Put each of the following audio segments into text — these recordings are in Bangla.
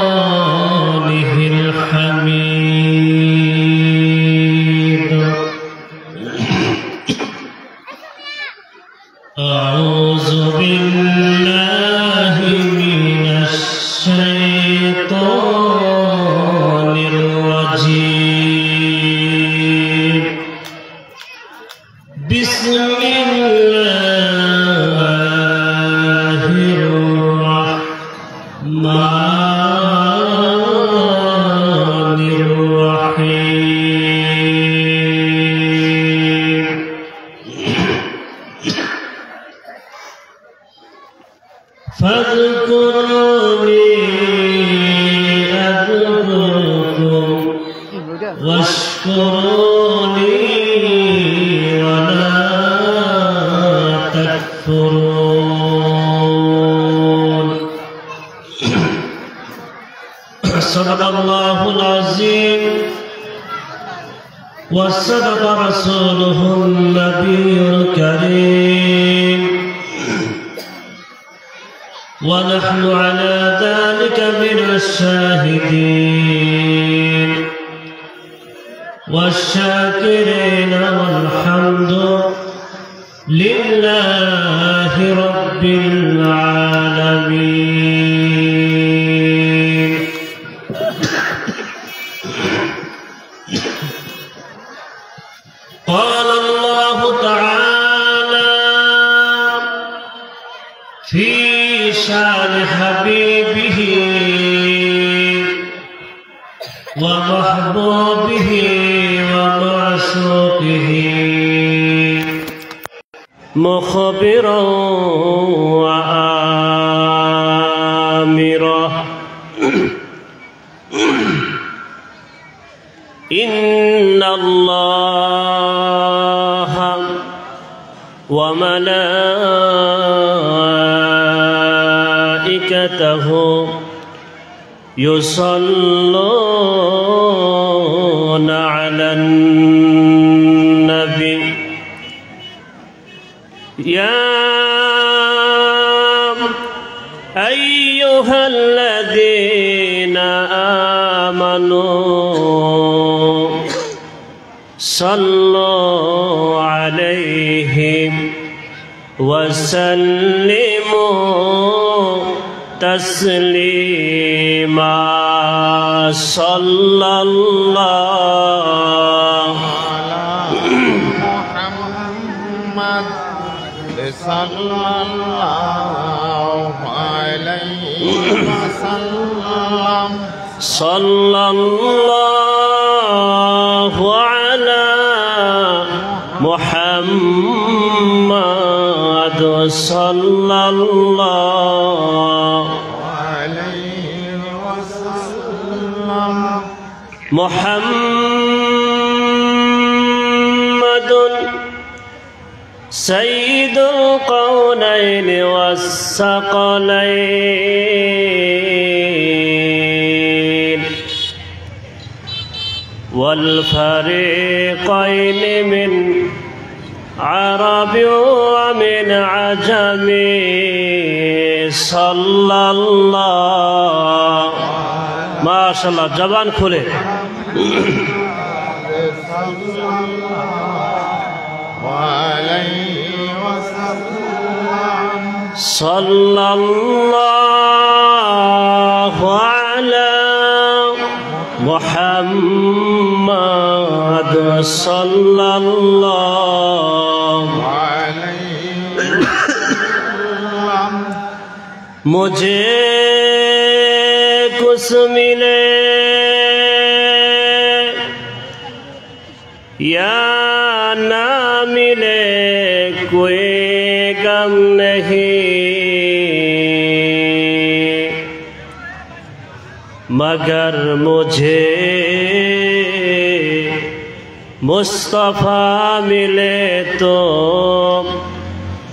والفرقانه الحميد أعوذ بالله من الشيطان الرجيم بسم الله الرحمن الرحيم فاذكروني أذكركم واشكروني ولا تكفرون صدق الله العظيم وصدق رسوله النبي الكريم ونحن على ذلك من الشاهدين والشاكرين والحمد لله رب العالمين قال الله تعالى في شان حبيبه ومحبوبه ومعشوقه مخبرا وآمرا إن الله وملائكته يصلون على النبي يا أيها الذين آمنوا صلوا عليه وسلموا تسليما صلى الله على محمد صلى الله عليه وسلم صلى الله على محمد صلى الله عليه وسلم محمد سيد القونين والثقلين والفريقين من عرب ومن عجم صلى الله ما شاء الله جبان खुले صلى الله على محمد صلى الله عليه وسلم मुझे कुछ मिले या ना मिले कोई गम नहीं मगर मुझे मुस्तफा मिले तो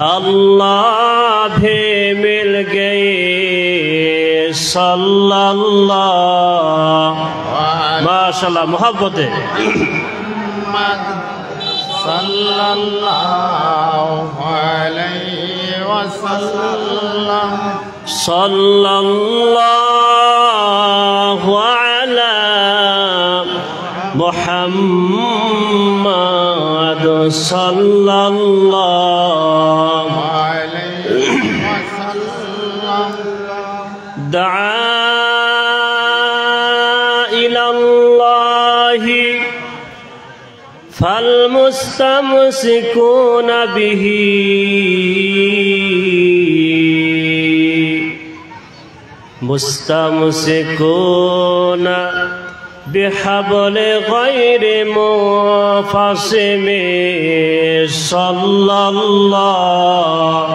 अल्लाह भी मिल गई सल्लल्लाहु माशाल्लाह मोहब्बत है सल्लल्लाहु अलैहि وسلم صلى الله على محمد صلى الله عليه وسلم دعا إلى الله فالمستمسكون به مستمسكون بحبل غير منفصم صلى الله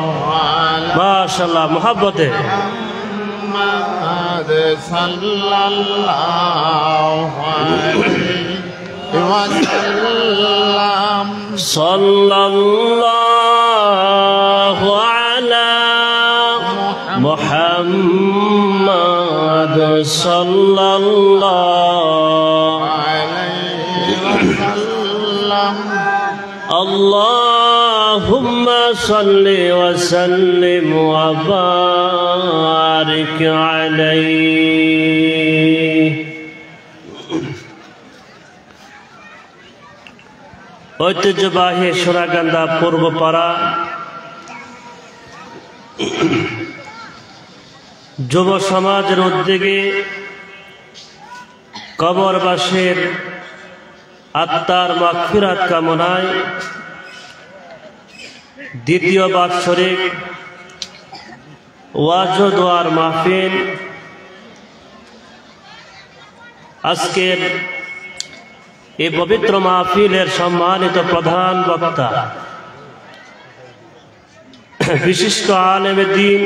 ما شاء الله محبته محمد صلى الله عليه وسلم صلى الله على محمد صلى الله عليه وسلم اللهم صل وسلم وبارك عليه ঐতিহ্যবাহী সোনাকান্দা পূর্বপাড়া যুব সমাজের উদ্যোগে কবরবাসীর আত্মার মাগফিরাত কামনায় দ্বিতীয় বাৎসরিক ওয়াজ ও দোয়ার মাহফিল আজকের এই পবিত্র মাহফিলের সম্মানিত প্রধান বক্তা বিশিষ্ট আলেমে দ্বীন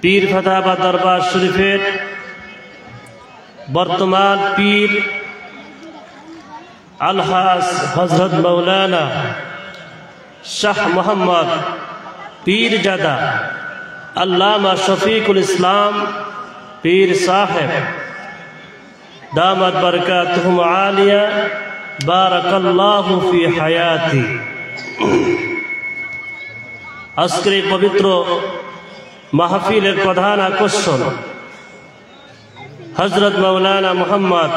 পীর ফাতাবা দরবার শরীফের বর্তমান পীর আলহাজ হযরত মাওলানা শাহ মোহাম্মদ পীরজাদা আল্লামা শফিকুল ইসলাম পীর সাহেব দামাত বরকাতুহুম আলিয়া বারাকাল্লাহু ফি হায়াতি। আজকের এই পবিত্র মাহফিলের প্রধান আকর্ষণ হযরত মাওলানা মুহাম্মদ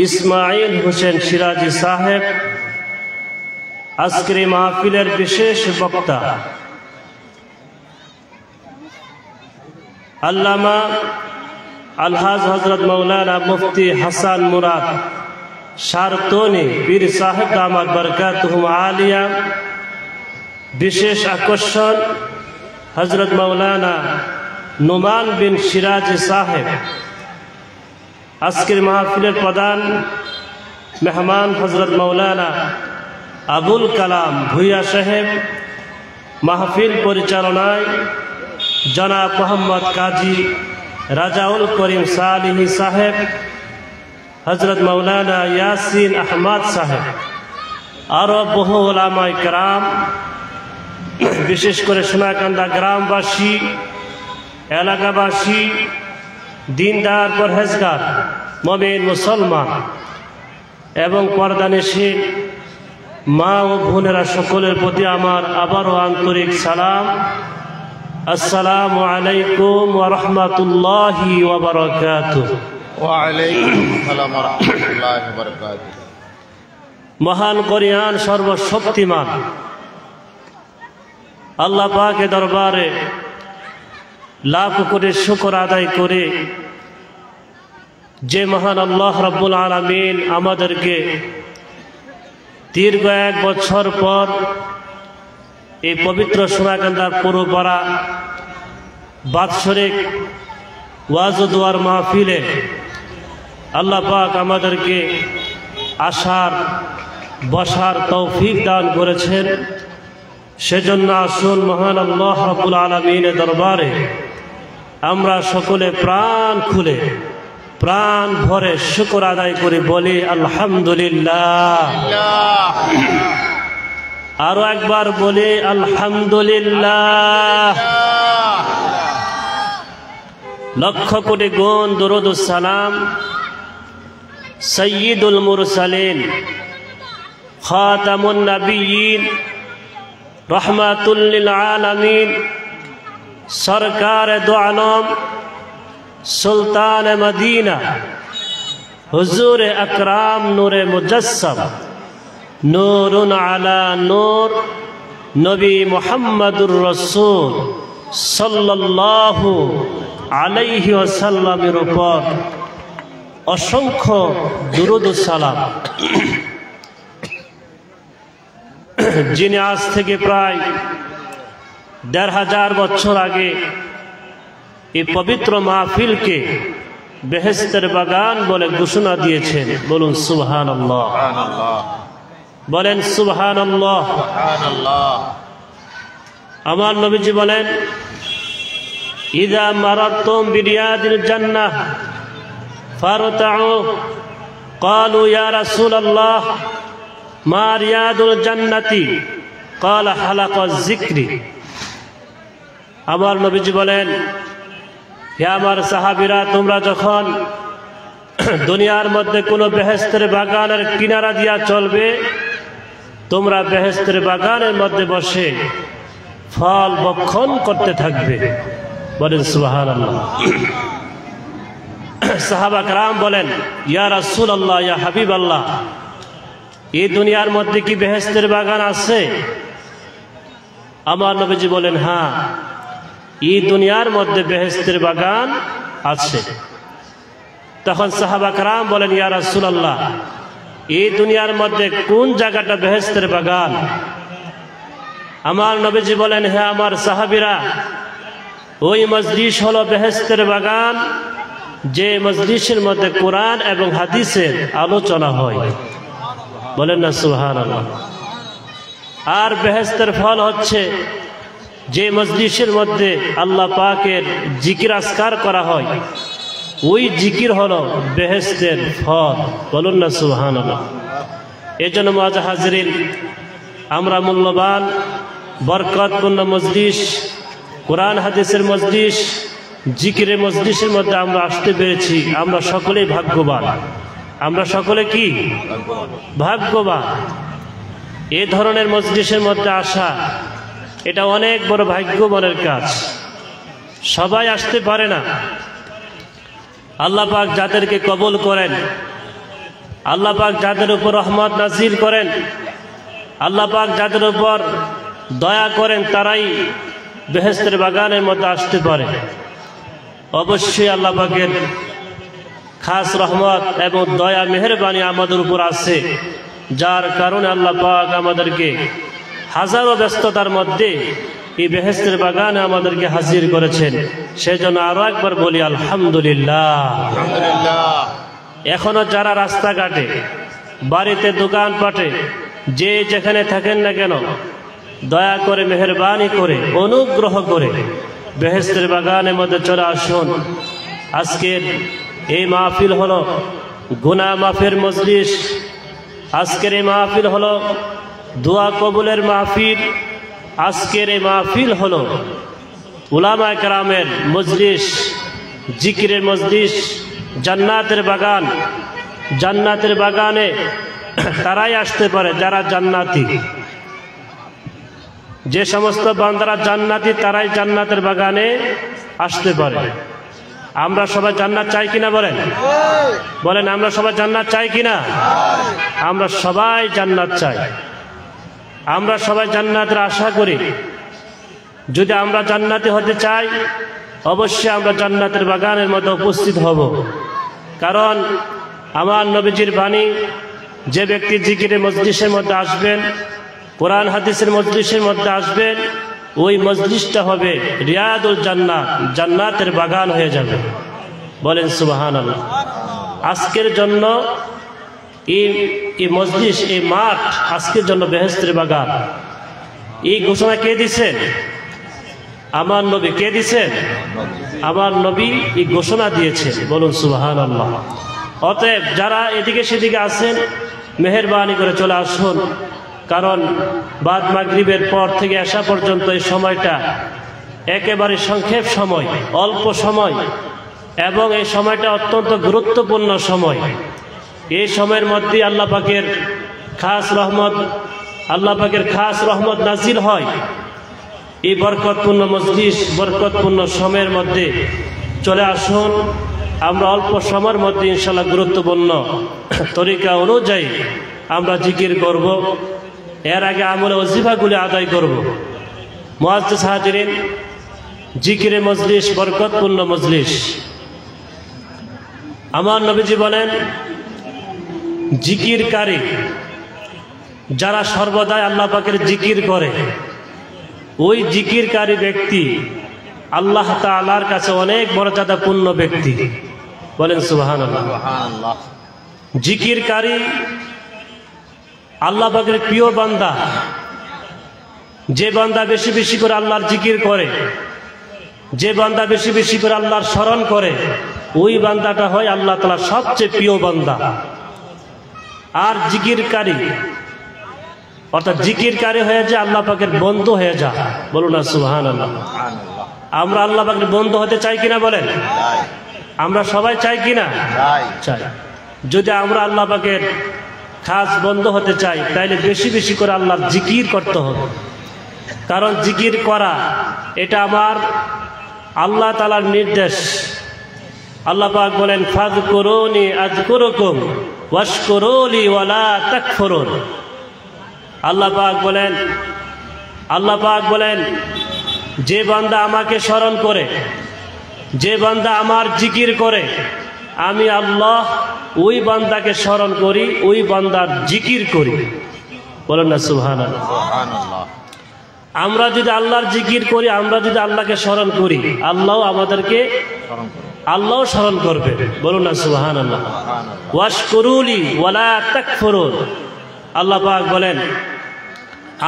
ইসমাইল হোসেন সিরাজি সাহেব আজকের এই মাহফিলের বিশেষ বক্তা। আল্লামা আলহাজ হযরত মাওলানা মুফতি হাসান মুরাদ শারতনি পীর সাহেব দামাত বরকাতুহুম আলিয়া। বিশেষ আকর্ষণ হযরত মাওলানা নোমান বিন সিরাজি সাহেব। আজকের মাহফিলের প্রধান মেহমান হযরত মাওলানা আবুল কালাম ভুইয়া সাহেব। মাহফিল পরিচালনায় জনাব মোহাম্মদ কাজী রাজাউল করিম সালিহি সাহেব, হযরত মাওলানা ইয়াসিন আহমদ সাহেব, আরো বহু উলামায়ে কেরাম। বিশেষ করে সোনাকান্দা গ্রামবাসী, এলাকাবাসী, দিনদার পরহেজগার মুমিন মুসলমান এবং পর্দানিশীন মা ও বোনেরা সকলের প্রতি আমার আবারও আন্তরিক সালাম। আসসালামু আলাইকুম ওয়া রাহমাতুল্লাহি ওয়া বারাকাতুহু। ওয়া আলাইকুম আসসালাম ওয়া রাহমাতুল্লাহি ওয়া বারাকাতুহু। মহান করিয়ান সর্বশক্তিমান আল্লাহ পাকের দরবারে লাখ কোটি শুকর আদায় করে যে মহান আল্লাহ রাব্বুল আলামিন আমাদেরকে দীর্ঘ 1 বছর পর এই পবিত্র সোনাকান্দার পূর্বপাড়া বাৎসরিক ওয়াজ ও দোয়ার মাহফিলে আল্লাহ পাক আমাদেরকে আসার বসার তৌফিক দান করেছেন। সেজন্য আসুন মহান আল্লাহ রাব্বুল আলামিনের দরবারে আমরা সকলে প্রাণ খুলে প্রাণ ভরে শুকর আদায় করে বলি আলহামদুলিল্লাহ। আরো একবার বলি আলহামদুলিল্লাহ। লক্ষ কোটি গুণ দরুদ ও সালাম সাইয়্যিদুল মুরসালিন খাতামুন নবিয়্যিন रहमतुल लिल आलमीन सरकार दो आलम सुल्तान मदीना हुजूर अकराम नूरे मुजस्सम नूरुन अला नूर नबी मुहम्मदुर रसूल सल्लल्लाहु आलैहि ওয়াসাল্লামের উপর অসংখ্য দুরূদ ও সালাম। যিনি আজ থেকে প্রায় ১৫০০ বছর আগে এই পবিত্র মাহফিলকে বেহেশতের বাগান বলে ঘোষণা দিয়েছেন, বলুন সুবহানাল্লাহ। বলেন সুবহানাল্লাহ। আমার নবীজি বলেন, ইযা মারাতুম বিরিয়াদিল জান্নাহ ফারতাউ। ক্বালু ইয়া রাসূলুল্লাহ মা রিয়াদুল জান্নাতি? ক্বালা হালাকাজ যিকরি। আমার নবীজি বলেন, হে আমার সাহাবীরা, তোমরা যখন দুনিয়ার মধ্যে কোনো বেহেশতের বাগানের কিনারা দিয়া চলবে, তোমরা বেহেশতের বাগানের মধ্যে বসে ফল ভক্ষণ করতে থাকবে। বলেন সুবহানাল্লাহ। সাহাবা کرام বলেন, ইয়া রাসূলুল্লাহ, ইয়া হাবিবাল্লাহ, এই দুনিয়ার মধ্যে কি বেহেশতের বাগান আছে? আমার নবীজি বলেন, হ্যাঁ, এই দুনিয়ার মধ্যে বেহেশতের বাগান আছে। তখন সাহাবা کرام বলেন, ইয়া রাসূলুল্লাহ, এই দুনিয়ার মধ্যে কোন জায়গাটা বেহেশতের বাগান? আমার নবীজি বলেন, হে আমার সাহাবীরা, ওই মজলিস হলো বেহেশতের বাগান যে মজলিসের মধ্যে কোরআন এবং হাদিসের আলোচনা হয়। বলেন না সুবহানাল্লাহ। আর বেহেশতের ফল হচ্ছে যে মজলিসের মধ্যে আল্লাহ পাকের জিকির আজকার করা হয়, ওই জিকির হলো বেহেশতের ফল। বলুন না সুবহানাল্লাহ। এজন্য মুআজ্জাজ হাজিরিন, আমরা মূল্যবান বরকতপূর্ণ মজলিস, কোরআন হাদিসের মজলিস, জিকিরের মজলিসের মধ্যে আমরা আসতে পেরেছি। আমরা সকলেই ভাগ্যবান। আমরা সকলে কি ভাগ্যবান? এই ধরনের মজলিসের মধ্যে আসা এটা অনেক বড় ভাগ্যবানের কাজ। সবাই আসতে পারে না। আল্লাহ পাক যাদেরকে কবুল করেন, আল্লাহ পাক যাদের উপর রহমত নাজিল করেন, আল্লাহ পাক যাদের উপর দয়া করেন, তারাই বেহেশতের বাগানের মধ্যে আসতে পারে। অবশ্যই আল্লাহ পাকের খাস রহমত এবং দয়া মেহেরবানি আমাদের উপর আছে, যার কারণে আল্লাহ পাক আমাদেরকে হাজারো ব্যস্ততার মধ্যে এই বেহেশতের বাগানে আমাদেরকে হাজির করেছেন। সেজন্য আরো একবার বলি আলহামদুলিল্লাহ। এখনো যারা রাস্তাঘাটে, বাড়িতে, দোকানপাটে, যে যেখানে থাকেন না কেন, দয়া করে মেহেরবানি করে অনুগ্রহ করে বেহেশতের বাগানের মধ্যে চলে আসুন। আজকের এই মাহফিল হলো গুনাহ মাফের মজলিস। আজকের এই মাহফিল হলো দোয়া কবুলের মাহফিল। আজকের এই মাহফিল হলো উলামায়ে কেরামের মজলিস, জিকিরের মজলিস, জান্নাতের বাগান। জান্নাতের বাগানে তারাই আসতে পারে যারা জান্নাতি। যে সমস্ত বান্দারা জান্নাতি, তারাই জান্নাতের বাগানে আসতে পারে। আমরা সবাই জান্নাত চাই কিনা? বলেন বলেন, আমরা সবাই জান্নাত চাই কিনা? আমরা সবাই জান্নাত চাই। আমরা সবাই জান্নাতের আশা করি। যদি আমরা জান্নাতি হতে চাই, অবশ্যই আমরা জান্নাতের বাগানের মধ্যে উপস্থিত হব। কারণ আমার নবীজির বাণী, যে ব্যক্তি জিকিরের মজলিসের মধ্যে আসবেন, কোরআন হাদিসের মজলিসের মধ্যে আসবেন, ওই মজলিসটা হবে রিয়াদুল জান্নাত, জান্নাতের বাগান হয়ে যাবে। বলেন সুবহানাল্লাহ। আজকের জন্য এই মজলিস, এই মাঠ আজকের জন্য বেহেশতের বাগান। এই ঘোষণা কে দিছেন? আমার নবী। কে দিছেন? আমার নবী এই ঘোষণা দিয়েছেন। বলুন সুবহানাল্লাহ। অতএব যারা এদিকে সেদিকে আছেন, মেহেরবানি করে চলে আসুন। কারণ বাদ মাগরিবের পর থেকে আসা পর্যন্ত এই সময়টা একেবারে সংক্ষেপ সময়, অল্প সময়, এবং এই সময়টা অত্যন্ত গুরুত্বপূর্ণ সময়। এই সময়ের মধ্যে আল্লাহ পাকের খাস রহমত আল্লাহ পাকের খাস রহমত নাজিল হয়। এই বরকতপূর্ণ মজলিস, বরকতপূর্ণ সময়ের মধ্যে চলে আসুন, আমরা অল্প সময়ের মধ্যে ইনশাআল্লাহ গুরুত্বপূর্ণ তরিকা অনুযায়ী আমরা জিকির করব। এর আগে আমলে ওজিফাগুলি আদায় করব। মুআজ্জিজ হাজিরিন, জিকিরে মজলিস বরকতপূর্ণ মজলিস। আমার নবীজি বলেন, জিকিরকারী যারা সর্বদাই আল্লাহ পাকের জিকির করে, ওই জিকিরকারী ব্যক্তি আল্লাহ তাআলার কাছে অনেক মর্যাদাপূর্ণ ব্যক্তি। বলেন সুবহানাল্লাহ। সুবহানাল্লাহ। জিকিরকারী আল্লাহ পাকের প্রিয় বান্দা। যে বান্দা বেশি বেশি করে আল্লাহর জিকির করে, যে বান্দা বেশি বেশি করে আল্লাহর স্মরণ করে, ওই বান্দাটা হয় আল্লাহ তাআলার সবচেয়ে প্রিয় বান্দা। আর জিকিরকারী অর্থাৎ জিকিরকারী হয়ে যায় আল্লাহ পাকের বন্ধু হয়ে যায়। বলুন না সুবহানাল্লাহ। সুবহানাল্লাহ। আমরা আল্লাহ পাকের বন্ধু হতে চাই কিনা বলেন? চাই। আমরা সবাই চাই কিনা? চাই। চাই। যদি আমরা আল্লাহ পাকের খাস বন্ধু হতে চাই, তাইলে বেশি বেশি করে আল্লাহর জিকির করতে হবে। কারণ জিকির করা এটা আমার আল্লাহ তাআলার নির্দেশ। আল্লাহ পাক বলেন, ফাযকুরুনি আযকুরুকুম ওয়াশকুরুলি ওয়ালা তাকফুরুন। আল্লাহ পাক বলেন যে বান্দা আমাকে স্মরণ করে, যে বান্দা আমার জিকির করে, আমি আল্লাহ ওই বান্দাকে স্মরণ করি, ওই বান্দার জিকির করি। বলেন না সুবহানাল্লাহ। সুবহানাল্লাহ। আমরা যদি আল্লাহর জিকির করি, আমরা যদি আল্লাহকে স্মরণ করি, আল্লাহ আমাদেরকে আল্লাহ স্মরণ করবে। বলুন না সুবহানাল্লাহ। সুবহানাল্লাহ। ওয়াশকুরুলি ওয়ালা তাকফুরুন। আল্লাহ পাক বলেন,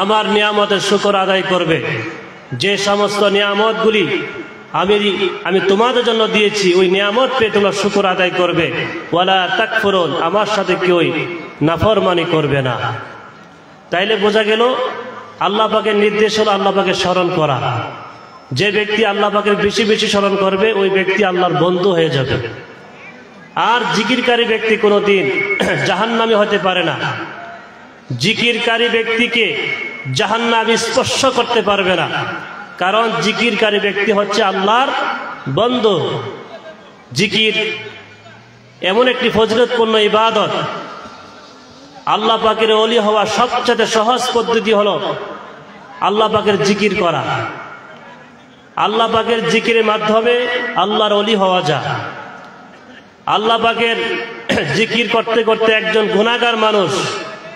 আমার নিয়ামতের শুকর আদায় করবে। যে সমস্ত নিয়ামতগুলি আমি তোমাদের জন্য দিয়েছি, ওই নিয়ামত পেয়ে তোমরা শুকর আদায় করবে। ওয়ালা তাকফুরুন, আমার সাথে কেউ নাফরমানি করবে না। তাইলে বোঝা গেল আল্লাহ পাকের নির্দেশ হলো আল্লাহ পাকের স্মরণ করা। যে ব্যক্তি আল্লাহ পাকের বেশি বেশি স্মরণ করবে, ওই ব্যক্তি আল্লাহর বন্ধু হয়ে যাবে। আর জিকিরকারী ব্যক্তি কোনোদিন জাহান্নামী হতে পারে না। জিকিরকারী ব্যক্তিকে জাহান্নাম স্পর্শ করতে পারবে না, কারণ জিকিরকারী ব্যক্তি হচ্ছে আল্লাহর বন্ধু। জিকির এমন একটি ফজিলতপূর্ণ ইবাদত, আল্লাহ পাকের ওলি হওয়া সবচেয়ে সহজ পদ্ধতি হলো আল্লাহ পাকের জিকির করা। আল্লাহ পাকের জিকিরের মাধ্যমে আল্লাহর ওলি হওয়া যায়। আল্লাহ পাকের জিকির করতে করতে একজন গুনাহগার মানুষ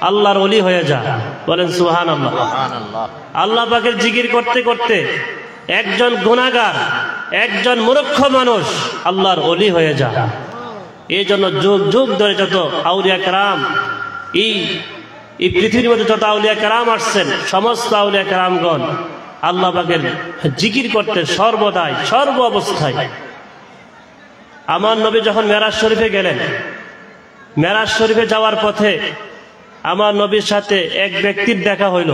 আল্লাহর ওলি হয়ে যায়। বলেন সুবহানাল্লাহ। সুবহানাল্লাহ। আল্লাহ পাকের জিকির করতে করতে একজন গুনাহগার, একজন মূর্খ মানুষ আল্লাহর ওলি হয়ে যায়। এই জন্য যুগ যুগ ধরে যত আউলিয়া কেরাম, এই পৃথিবীর মধ্যে যত আউলিয়া কেরাম আসছেন, সমস্ত আউলিয়া কেরামগণ আল্লাহ পাকের জিকির করতে সর্বদাই সর্ব অবস্থায়। আমার নবী যখন মেরাজ শরীফে গেলেন, মেরাজ শরীফে যাওয়ার পথে আমার নবীর সাথে এক ব্যক্তির দেখা হইল।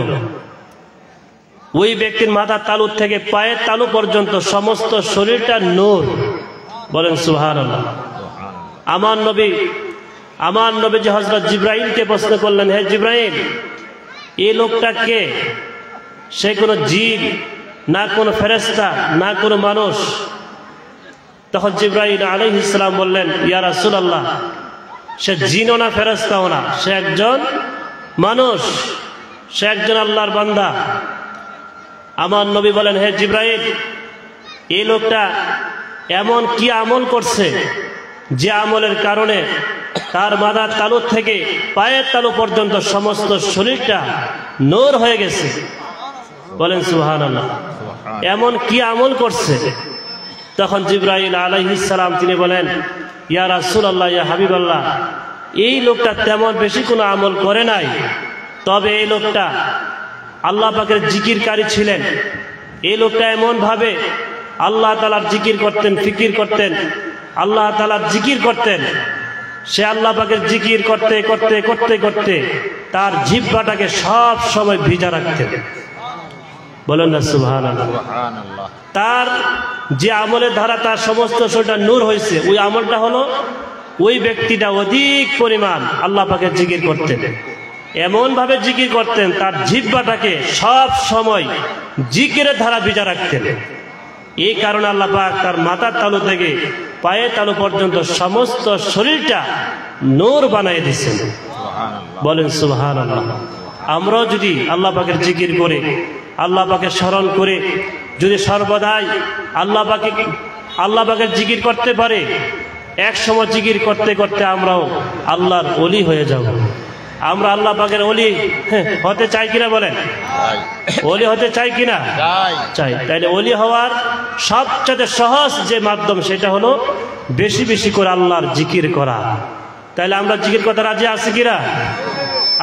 ওই ব্যক্তির মাথার তালু থেকে পায়ের তালু পর্যন্ত সমস্ত শরীরটা নূর। বলেন সুবহানাল্লাহ। আমার নবী যে হযরত জিবরাইলকে প্রশ্ন করলেন, হে জিবরাইল, এই লোকটা কে? সে কোনো জিন না কোনো ফেরেশতা না কোনো মানুষ? তখন জিবরাইল আলাইহিস সালাম বললেন, ইয়া রাসূলুল্লাহ, সে জিনও না ফেরেশতাও না, সে একজন মানুষ, সে একজন আল্লাহর বান্দা। আমার নবী বলেন, হে জিবরাইল, এই লোকটা এমন কি আমল করছে যে আমলের কারণে তার মাথার তালু থেকে পায়ের তালু পর্যন্ত সমস্ত শরীরটা নূর হয়ে গেছে? বলেন সুবহানাল্লাহ। এমন কি আমল করছে? তখন জিবরাইল আলাইহিস সালাম তিনি বলেন, ইয়া রাসূলুল্লাহ, ইয়া হাবিবাল্লাহ, এই লোকটা তেমন বেশি কোনো আমল করে নাই, তবে এই লোকটা আল্লাহ পাকের জিকিরকারী ছিলেন। এই লোকটা এমন ভাবে আল্লাহ তাআলার জিকির করতেন, ফিকির করতেন, আল্লাহ তাআলার জিকির করতেন। সে আল্লাহ পাকের জিকির করতে করতে করতে করতে তার জিহ্বাটাকে সব সময় ভিজা রাখতেন। বলেন না সুবহানাল্লাহ। সুবহানাল্লাহ। তার যে আমলের ধারা তার সমস্ত শরীরটা নূর হয়েছে, ওই আমলটা হলো ওই ব্যক্তিটা অধিক পরিমাণ আল্লাহ পাকের জিকির করতেন। এমন ভাবে জিকির করতেন, তার জিহ্বাটাকে সব সময় জিকিরের ধারা ভিজা রাখতেন। এই কারণে আল্লাহ পাক তার মাথার তালু থেকে পায়ের তালু পর্যন্ত সমস্ত শরীরটা নূর বানিয়ে দিয়েছেন। বলেন সুবহানাল্লাহ। আমরাও যদি আল্লাহ পাকের জিকির করে, আল্লাহ পাকের স্মরণ করে যদি সর্বদাই আল্লাহ পাকের জিকির করতে পারে, এক সময় জিকির করতে করতে আমরাও আল্লাহর ওলি হয়ে যাব। আমরা আল্লাহ পাকের ওলি হতে চাই কিনা বলেন? ওলি হতে চাই কিনা? চাই। তাইলে ওলি হওয়ার সবচেয়ে সহজ যে মাধ্যম সেটা হলো বেশি বেশি করে আল্লাহর জিকির করা। তাইলে আমরা জিকির করতে রাজি আছি কিনা?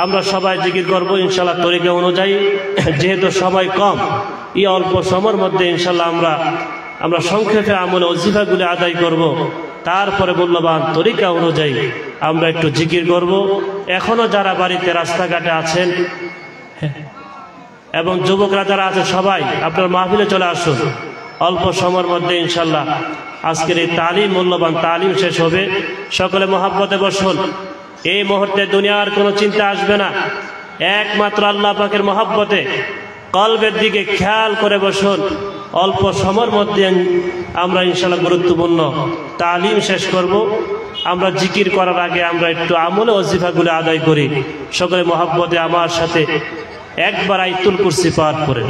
আমরা সবাই জিকির করবো ইনশাআল্লাহ তরিকা অনুযায়ী। যেহেতু সময় কম, এই অল্প সময়ের মধ্যে ইনশাআল্লাহ আমরা সংক্ষেপে আমলে ওজিফাগুলি আদায় করব। তারপরে মূল্যবান তরিকা অনুযায়ী আমরা একটু জিকির করব। এখনো যারা বাড়িতে রাস্তাঘাটে আছেন এবং যুবকরা যারা আছে সবাই আপনার মাহফিলে চলে আসুন। অল্প সময়ের মধ্যে ইনশাআল্লাহ আজকের এই তালিম, মূল্যবান তালিম শেষ হবে। সকলে মহাব্বতে বসুন। এই মুহূর্তে দুনিয়ার কোনো চিন্তা আসবে না, একমাত্র আল্লাহ পাকের মহাব্বতে কলবের দিকে খেয়াল করে বসুন। অল্প সময়ের মধ্যে আমরা ইনশাআল্লাহ গুরুত্বপূর্ণ তালিম শেষ করব। আমরা জিকির করার আগে আমরা একটু আমলে ওজিফাগুলো আদায় করি। সকলে মহাব্বতে আমার সাথে একবার আয়াতুল কুরসি পাঠ করে।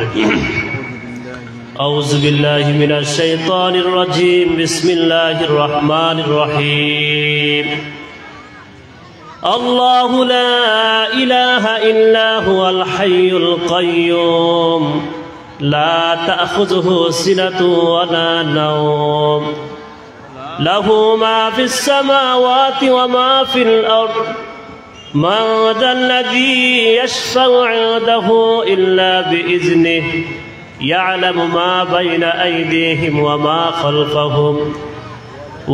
আউযু বিল্লাহি মিনাশ শাইতানির রাজীম। বিসমিল্লাহির রহমানির রহিম। الله لا إله إلا هو الحي القيوم لا تأخذه سنة ولا نوم له ما في السماوات وما في الأرض من ذا الذي يشفع عنده إلا بإذنه يعلم ما بين أيديهم وما خلفهم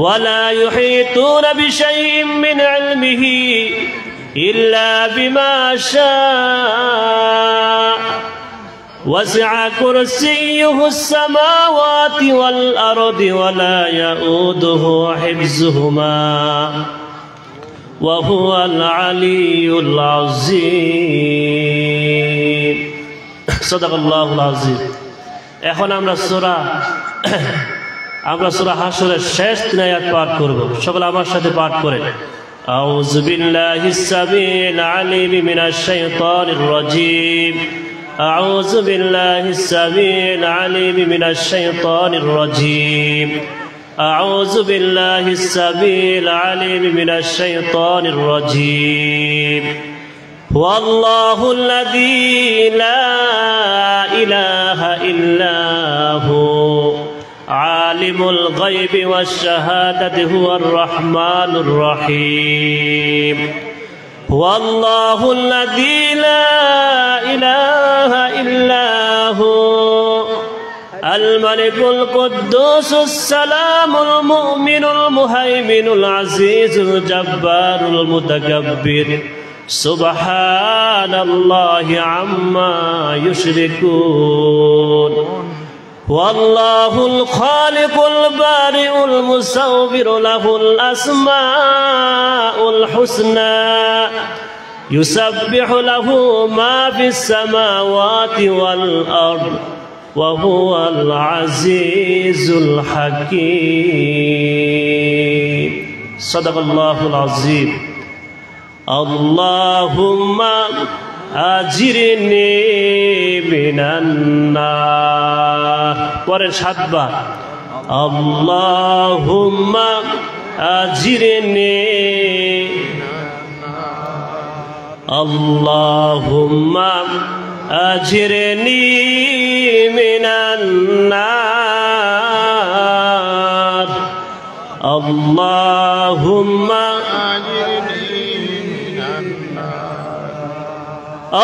ولا يحيطون بشيء من علمه إلا بما شاء وسع كرسيه السماوات والأرض ولا يؤوده حفظهما وهو العلي العظيم صدق الله العظيم। এখন আমরা সূরা হাশরের শেষ 3 আয়াত পাঠ করব। সকলে আমার সাথে পাঠ করে। আউযু বিল্লাহিস সামিউল আলিম মিনাশ শাইতানির রাজীম। আউযু বিল্লাহিস সামিউল আলিম মিনাশ শাইতানির রাজীম। আউযু বিল্লাহিস সামিউল আলিম মিনাশ শাইতানির রাজীম। ওয়াল্লাহুল্লাযী লা ইলাহা ইল্লা হু عالم الغيب والشهادة هو الرحمن الرحيم هو الله الذي لا إله إلا هو الملك القدوس السلام المؤمن المهيمن العزيز الجبار المتكبر سبحان الله عما يشركون والله الخالق البارئ المصور له الأسماء الحسنى يسبح له ما في السماوات والأرض وهو العزيز الحكيم صدق الله العظيم اللهم أجرني من النار পরের 7 বার اللهم أجرني اللهم أجرني من النار اللهم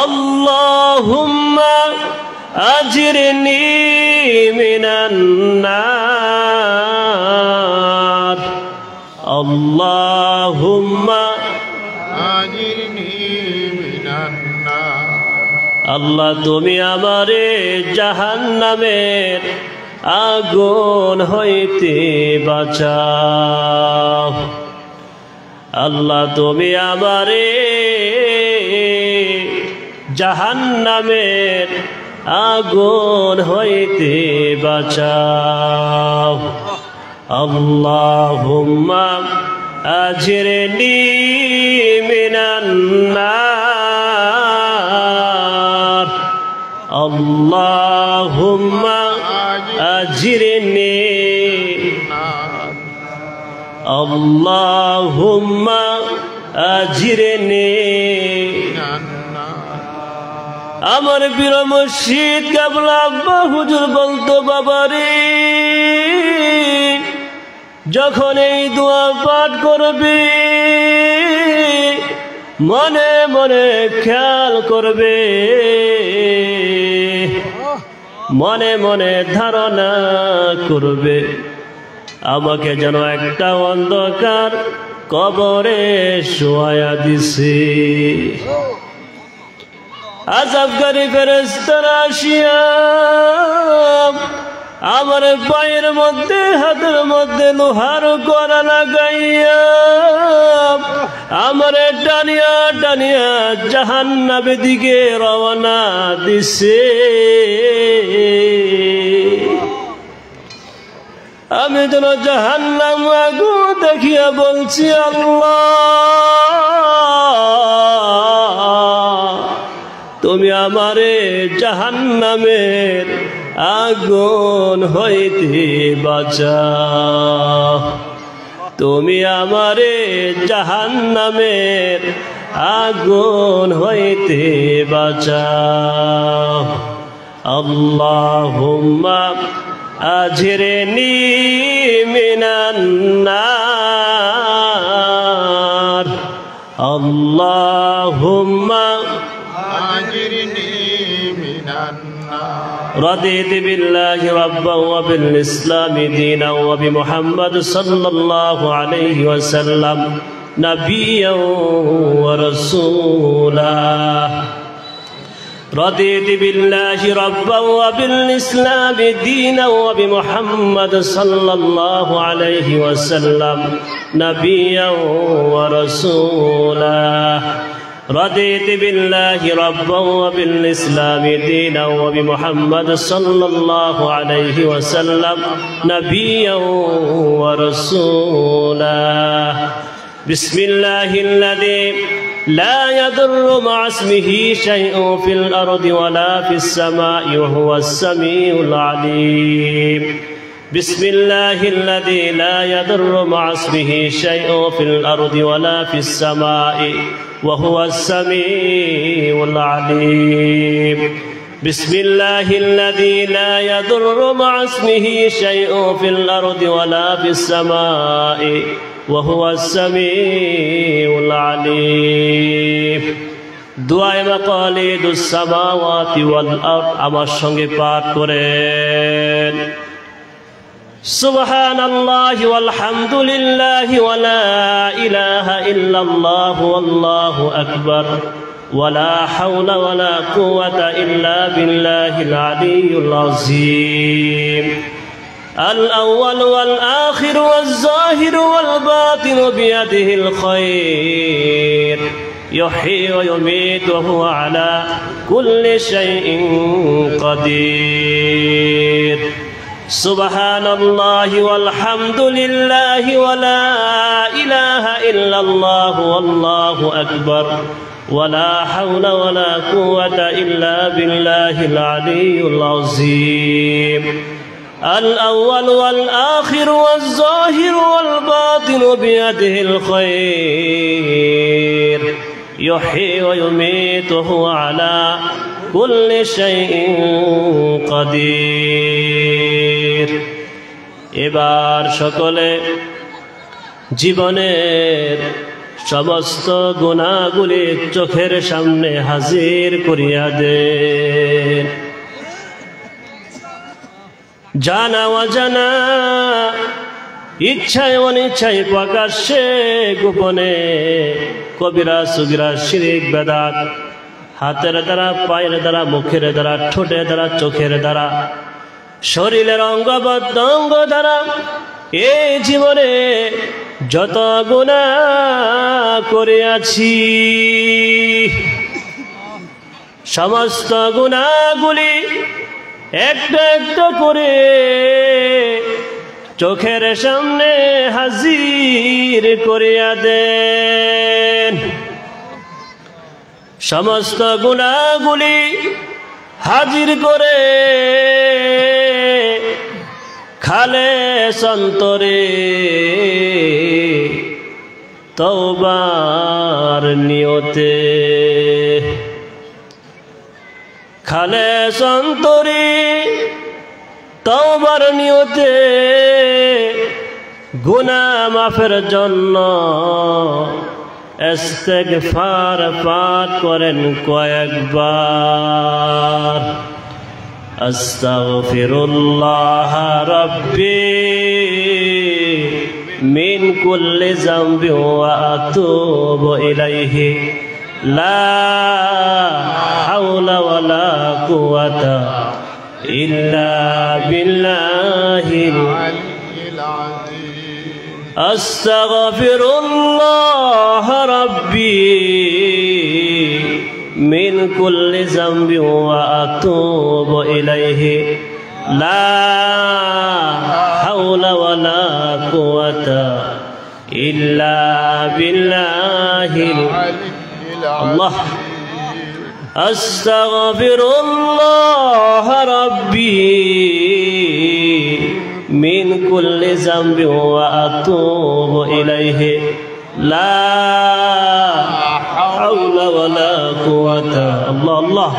اللهم أجرني من النار اللهم أجرني من النار আল্লাহ তুমি আমারে জাহান্নামের আগুন হইতে বাঁচাও আল্লাহ তুমি আমারে জাহান্নামের আগুন হইতে বাঁচাও। আল্লাহুম্মা আজিরনি মিনান নার। আল্লাহুম্মা আজিরনি, আল্লাহুম্মা আজিরনি। আমার বীর মুর্শিদ কেবলা আব্বা হুজুর বলতো, বাবারে যখন এই দোয়া পাঠ করবে মনে মনে খেয়াল করবে, মনে মনে ধারণা করবে আমাকে যেন একটা অন্ধকার কবরে শোয়া দিছে। আযাবকারী ফেরেশতারা আসিয়া আমার পায়ের মধ্যে হাতের মধ্যে লোহার কড়া লাগাইয়া আমার টানিয়া টানিয়া জাহান্নামের দিকে রওনা দিছে। আমি যেন জাহান্নাম আগুন দেখিয়া বলছি, আল্লাহ তুমি আমারে জাহান্নামের আগুন হইতে বাঁচাও, তুমি আমারে জাহান্নামের আগুন হইতে বাঁচাও। আল্লাহুম্মা আজিরনি মিনান নার। আল্লাহুম্মা আজিরনি মিনান নার। رضيت بالله ربا وبالإسلام دينا وبمحمد صلى الله عليه وسلم نبيا ورسولا. رضيت بالله ربا وبالإسلام دينا وبمحمد صلى الله عليه وسلم نبيا ورسولا. رضيت بالله ربا وبالإسلام دينا وبمحمد صلى الله عليه وسلم نبيا ورسولا. بسم الله الذي لا يضر مع اسمه شيء في الأرض ولا في السماء وهو السميع العليم. بسم الله الذي لا يضر مع اسمه شيء في الأرض ولا في السماء وهو السميع العليم. بسم الله الذي لا يضر مع اسمه شيء في الأرض ولا في السماء وهو السميع العليم. দুআয়ে মাকালিদুস সামাওয়াতি ওয়াল আরদ আমার সঙ্গে পাঠ করেন। সুবহানাল্লাহি ওয়ালহামদুলিল্লাহি ওয়া লা ইলাহা ইল্লাল্লাহু ওয়াল্লাহু আকবার ওয়া লা হাওলা ওয়া লা কুওয়াতা ইল্লা বিল্লাহিল আলিয়্যিল আযীম। الأول والآخر والظاهر والباطن بيده الخير يحيي ويميت وهو على كل شيء قدير. سبحان الله والحمد لله ولا إله إلا الله والله أكبر ولا حول ولا قوة إلا بالله العلي العظيم. الأول والآخر والظاهر والباطن بيده الخير يحيي ويميت وهو على كل شيء قدير. এবার সকলে জীবনের সমস্ত গুনাহগুলি চোখের সামনে হাজির করিয়া দেন। জানা অজানা, ইচ্ছায় অনিচ্ছায়, প্রকাশ্যে গোপনে, কবিরা সগীরা, শিরক বেদাত, হাতের দ্বারা, পায়ের দ্বারা, মুখের দ্বারা, ঠোঁটের দ্বারা, চোখের দ্বারা, শরীরের অঙ্গ প্রত্যঙ্গ দ্বারা এই জীবনে যত গুনাহ করিয়াছি সমস্ত গুনাহগুলি একটা একটা করে চোখের সামনে হাজির করিয়া দেন। সমস্ত গুনাহগুলি হাজির করে খালেস অন্তরে তওবার নিয়তে, খালেস অন্তরে তওবার নিয়তে গুনাহ মাফের জন্য ইস্তিগফার পাঠ করেন কয়েকবার। আস্তাগফিরুল্লাহ রাব্বি মিন কুল্লি যামবি ওয়া আতুবু ইলাইহি লা হাওলা ওয়ালা কুওয়াতা ইল্লা বিল্লাহিল আলিয়্যিল আযীম। আস্তাগফিরুল্লাহ রাব্বি মিন কুল্লি যামবি ওয়া আতুবু ইলাইহি লা হাওলা ওয়ালা কুওয়াতা ইল্লা বিল্লাহিল আল্লাহ। আস্তাগফিরুল্লাহ রাব্বি মিন কুল্লি যামবি ওয়া আতুবু ইলাইহি লা হাওলা ওয়ালা কুওয়াতা আল্লাহ আল্লাহ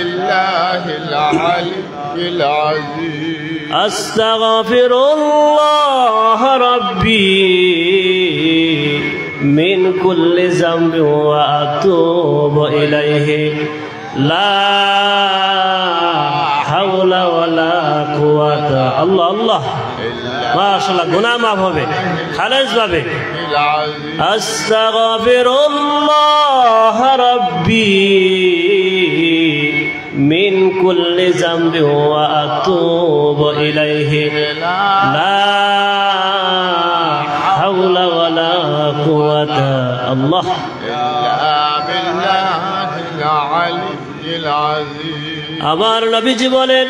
ইল্লা বিল্লাহিল আলিয়্যিল আযীম। আস্তাগফিরুল্লাহ রাব্বি মিন কুল্লি যামবি ওয়া আতুবু ইলাইহি লা হাওলা ওয়ালা কুওয়াতা আল্লাহ আল্লাহ। মাশাআল্লাহ, গুনাহ মাফ হবে খালেস ভাবে। আস্তাগফিরুল্লাহ রাব্বি মিন কুল্লি যামবি ওয়া আতুবু ইলাইহি লা হাওলা ওয়ালা কুওয়াতা আল্লাহ ইল্লা বিল্লাহিল আলিয়্যিল আযীম। আমার নবীজি বলেন,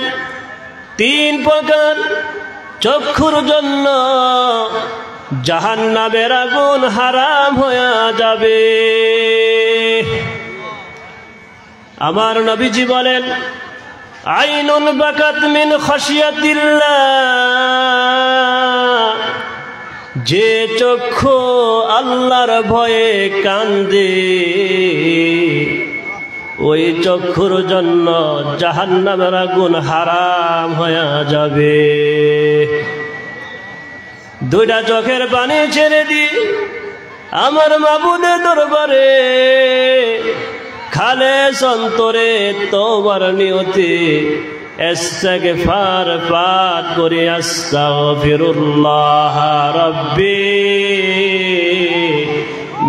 তিন প্রকার চক্ষুর জন্য জাহান্নামের আগুন হারাম হয়ে যাবে। আমার নবীজি বলেন, আইনুন বাকাত মিন খাশিয়াতিল্লাহ, যে চক্ষু আল্লাহর ভয়ে কান্দে ওই চক্ষুর জন্য জাহান্নামের আগুন হারাম হয়ে যাবে। দুইটা চোখের পানি ছেড়ে দি আমার মাবুদের দরবারে খালেস অন্তরে তওবার নিয়তে ইস্তিগফার পাঠ করি। আস্তাগফিরুল্লাহ রাব্বি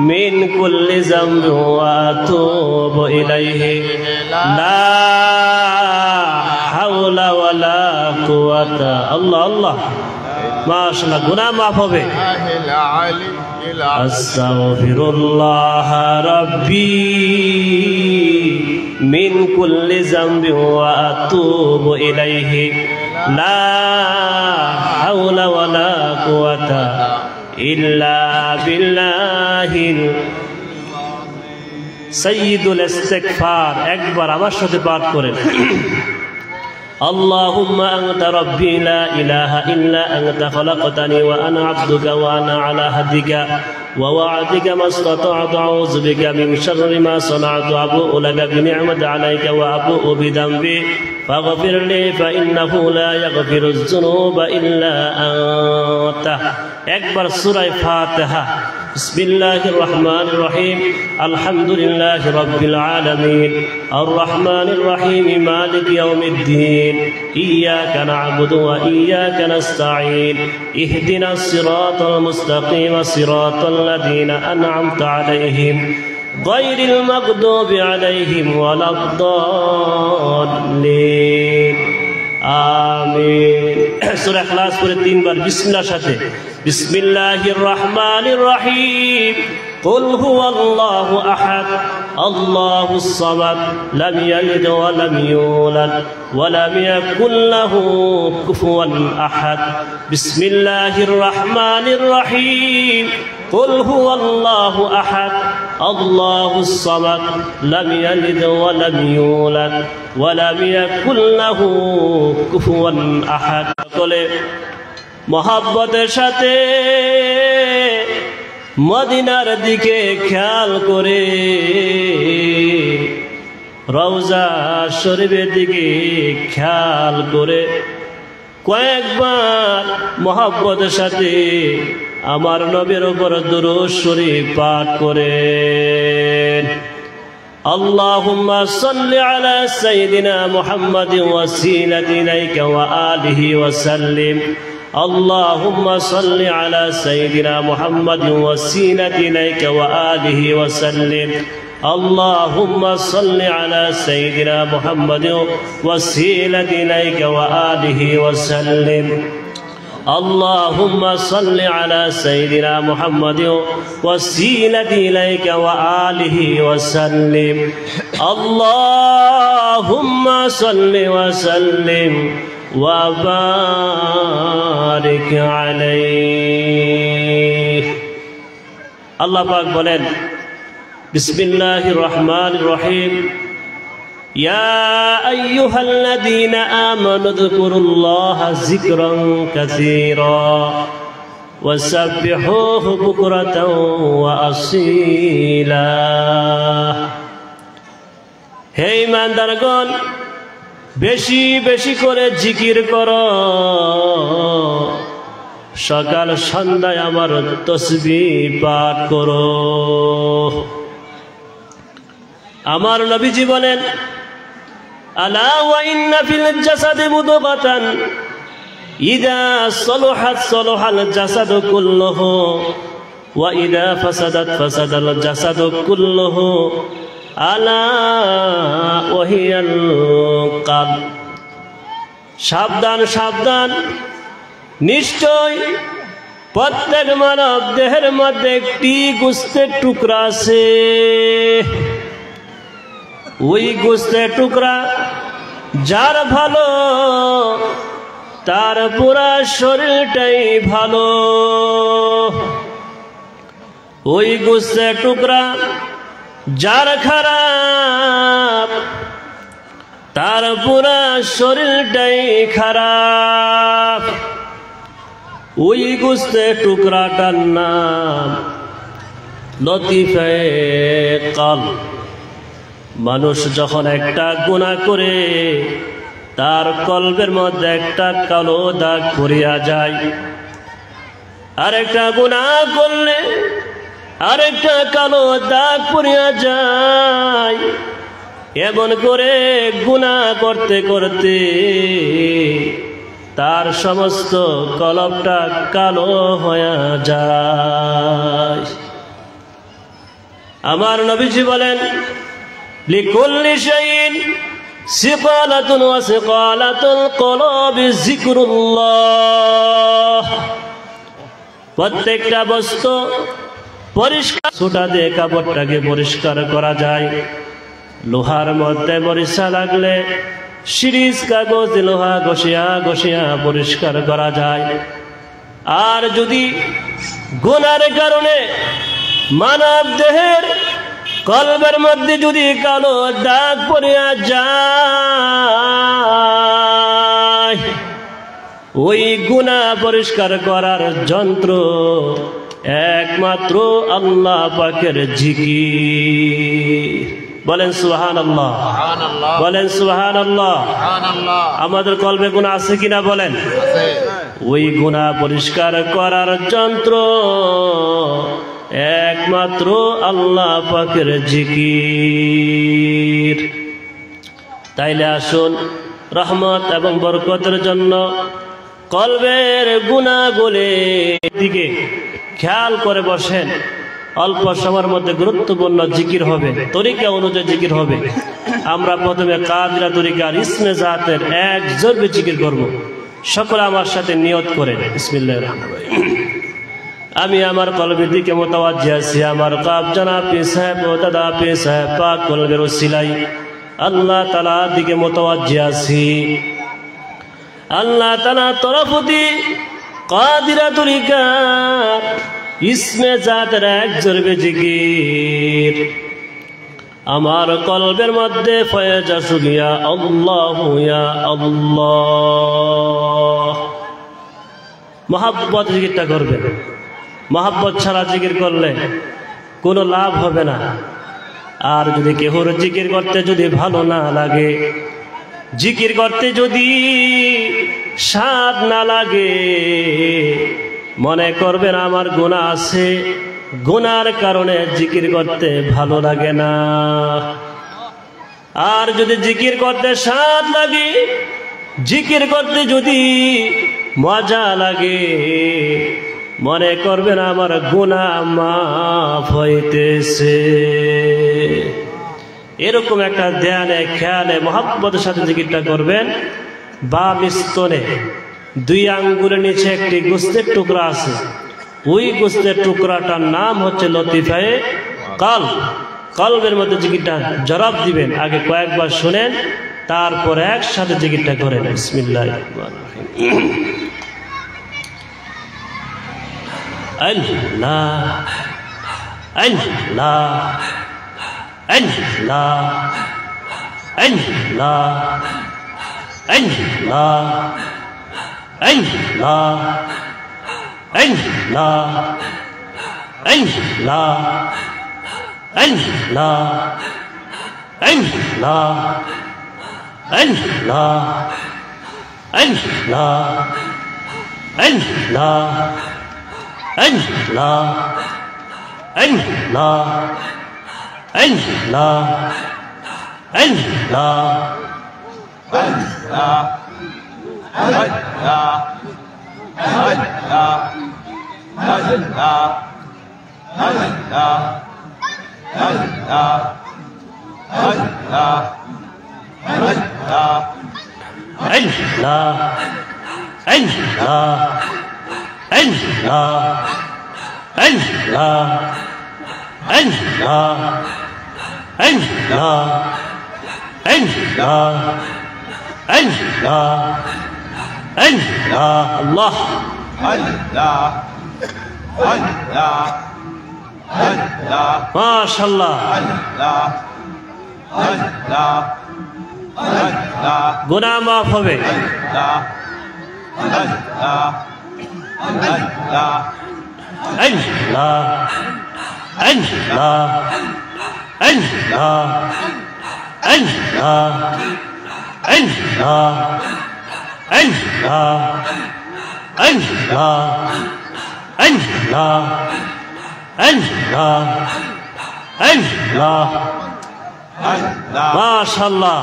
মিন কুল্লি যামবি ওয়া আতুবু ইলাইহি লা হাওলা ওয়ালা কুওয়াতা আল্লাহ আল্লাহ। মাশাআল্লাহ, গুনাহ মাফ হবে। আস্তাগফিরুল্লাহ রাব্বি মিন কুল্লি যামবি ওয়া আতুবু ইলাইহি লা হাওলা ওয়ালা কুওয়াতা ইল্লা বিল্লাহিল সাইয়্যিদুল ইস্তিগফার। একবার আমার সাথে পাঠ করেন, اللهم أنت ربي لا إله إلا أنت خلقتني وأنا عبدك وأنا على هديك ووعدك ما استطعت أعوذ بك من شر ما صنعت أبوء لك بنعمتك عليك وأبوء بذنبي فاغفر لي فإنه لا يغفر الذنوب إلا أنت। একবার সূরা ফাতিহা। বিসমিল্লাহির রহমানির রহিম। আলহামদুলিল্লাহি রাব্বিল আলামিন আর রহমানির রহিম মালিকি ইয়াউমিদ্দিন ইয়াকা না'বুদু ওয়া ইয়াকা নাস্তাঈন ইহদিনাস সিরাতাল মুস্তাকিম সিরাতাল লাযীনা আন'আমতা আলাইহিম গায়রিল মাগদুবি আলাইহিম ওয়ালাদ-দাল্লিন। আমিন। সূরা ইখলাস পড়ে তিনবার বিসমিল্লাহর সাথে। বিসমিল্লাহির রহমানির রহিম قل هو الله أحد الله الصمد لم يلد ولم يولد ولم يكن له كفوا أحد بسم الله الرحمن الرحيم قل هو الله أحد الله الصمد لم يلد ولم يولد ولم يكن له كفوا أحد মোহাব্বতের সাথে মদিনার দিকে খেয়াল করে রওজা শরীফের দিকে খেয়াল করে কয়েকবার মোহাব্বতের সাথে আমার নবীর উপর দুরূদ শরীফ পাঠ করেন اللهم صل على سيدنا محمد وسيلة إليك وآله وسلم اللهم صل على سيدنا محمد وسيلة إليك وآله وسلم اللهم صل على سيدنا محمد وسيلة إليك وآله وسلم اللهم صل على سيدنا محمد وسيلة إليك وآله وسلم اللهم صل وسلم وبارك عليه الله পাক বলেন بسم الله الرحمن الرحيم يا أيها الذين آمنوا اذكروا الله ذكرا كثيرا وسبحوه بكرة وأصيلا হে ইমানদারগণ বেশি বেশি করে জিকির করো সকাল সন্ধ্যায় আমার তাসবিহ পাঠ করো আমার নবীজি বলেন আলা ওয়া ইন্না ফিল জাসাদি মুদগাতান ইযা সালাহাত সালাহাল জাসাদু কুল্লুহু ওয়া ইযা ফাসাদাত ফাসাদাল জাসাদু কুল্লুহু আলা ওয়া হিয়াল কলব সাবধান সাবধান নিশ্চয় প্রত্যেক মানব দেহের মধ্যে একটি গোশতের টুকরা আছে ওই গোশতের টুকরা যার ভালো তার পুরা শরীরটাই ভালো ওই গোশতের টুকরা যার খারাপ তার পুরা শরীরটাই খারাপ ওই গোশতের টুকরাটার নাম লতিফে কলব মানুষ যখন একটা গুনাহ করে তার কলবের মধ্যে একটা কালো দাগ পড়িয়া যায় আর একটা গুনাহ করলে আরেকটা কালো দাগ পড়িয়া যায় এমন করে গুনাহ করতে করতে তার সমস্ত কলবটা কালো হয়ে যায় আমার নবীজি বলেন লিকুল্লি শাইইন সিকালাতুন ওয়া সিকালাতুল কলবি যিকরুল্লাহ প্রত্যেকটা বস্তু পরিষ্কার সুতা দিয়ে কাপড়টাকে পরিষ্কার করা যায় লোহার মধ্যে মরিচা লাগলে শিরিষ কাগজ লোহা ঘষিয়া ঘষিয়া পরিষ্কার করা যায় আর যদি গুনার কারণে মানব দেহের কলবের মধ্যে যদি কালো দাগ পড়িয়া যায় ওই গুনাহ পরিষ্কার করার যন্ত্র একমাত্র আল্লাহ পাকের জিকির বলেন সুবহানাল্লাহ বলেন সুবহানাল্লাহ আমাদের কলবে গুনাহ আছে কিনা বলেন ওই গুনাহ পরিষ্কার করার যন্ত্র একমাত্র আল্লাহ পাকের জিকির তাইলে আসুন রহমত এবং বরকতের জন্য কলবের গুনাহগুলির দিকে খেয়াল করে বসেন অল্প সময়ের মধ্যে গুরুত্বপূর্ণ জিকির হবে তরিকা অনুযায়ী জিকির হবে আমরা প্রথমে কাদরা তরিকার ইসমে জাতের এক জরবে জিকির করব সকলে আমার সাথে নিয়ত করেন বিসমিল্লাহির রহমানির রহিম আমি আমার কলবের দিকে মোতাওয়াজ্জি আছি। আমার কাব জনাব পীর সাহেব ও দাদা পীর সাহেব পাক কলবের ওসিলাই আল্লাহ তাআলার দিকে মোতাওয়াজ্জি আছি। আল্লাহ তাআলার তরফতি কাদিরা তরিকা ইসমে জাতের এক জরবে জিকির আমার কলবের মধ্যে ফয়েজ আসুক ইয়া আল্লাহ ইয়া আল্লাহ। মহাব্বত জিকিরটা করবেন। মহাব্বত ছাড়া জিকির করলে কোনো লাভ হবে না। আর যদি কেহর জিকির করতে যদি ভালো না লাগে, জিকির করতে যদি স্বাদ না লাগে, মনে করবেন আমার গুনাহ আছে, গুনার কারণে জিকির করতে ভালো লাগে না। আর যদি জিকির করতে স্বাদ লাগে, জিকির করতে যদি মজা লাগে, মনে করবেন আমার গুনাহ মাফ হইতেছে। এরকম একটা ধ্যানে খেয়ালে মহব্বতের সাথে জিকিরটা করবেন। বাম স্তনে 2 আঙ্গুলের নিচে একটি গোস্তের টুকরা আছে, ওই গোস্তের টুকরাটার নাম হচ্ছে লতিফায়ে কলব। কলবের মধ্যে জিকিরটা জবাব দিবেন। আগে কয়েকবার শুনেন, তারপর একসাথে জিকিরটা করেন। বিসমিল্লাহির রহমানির রহিম। আল্লাহ আল্লাহ আল্লাহ আল্লাহ আল্লাহ আল্লাহ আল্লাহ আল্লাহ আল্লাহ আল্লাহ আল্লাহ আল্লাহ আল্লাহ আল্লাহ আল্লাহ আল্লাহ আল্লাহ মাশাআল্লাহ। গুনাহ মাফ হবে। মাশাআল্লাহ।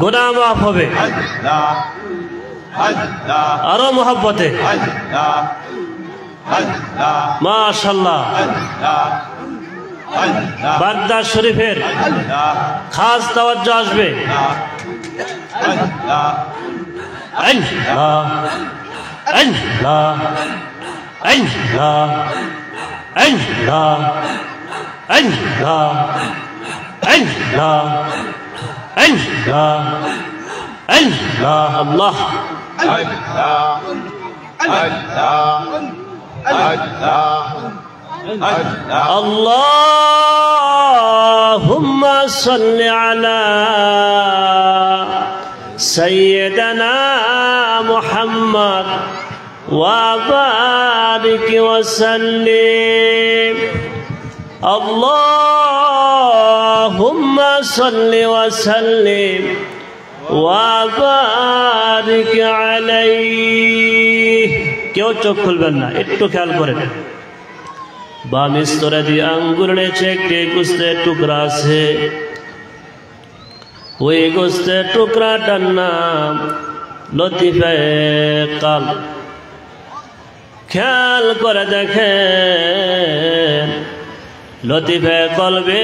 গুনাহ মাফ হবে। আরো মহব্বতে। মাশাআল্লাহ। বাগদাদ শরীফের খাস তাওয়াজ্জু আসবে। আল্লাহ আল্লাহ আল্লাহ আল্লাহ আল্লাহ আল্লাহ আল্লাহ আল্লাহ আল্লাহ اللهم صل على سيدنا محمد وبارك وسلم اللهم صل وسلم وبارك عليه কেউ চোখ খুলবেন না, একটু খেয়াল করেন। বাম স্তরে দিয়ে আঙ্গুল নিচে একটি গোস্তের টুকরা আছে, ওই গোস্তের টুকরাটার নাম লতিফায়ে কলব। খেয়াল করে দেখেন, লতিফায়ে কলবে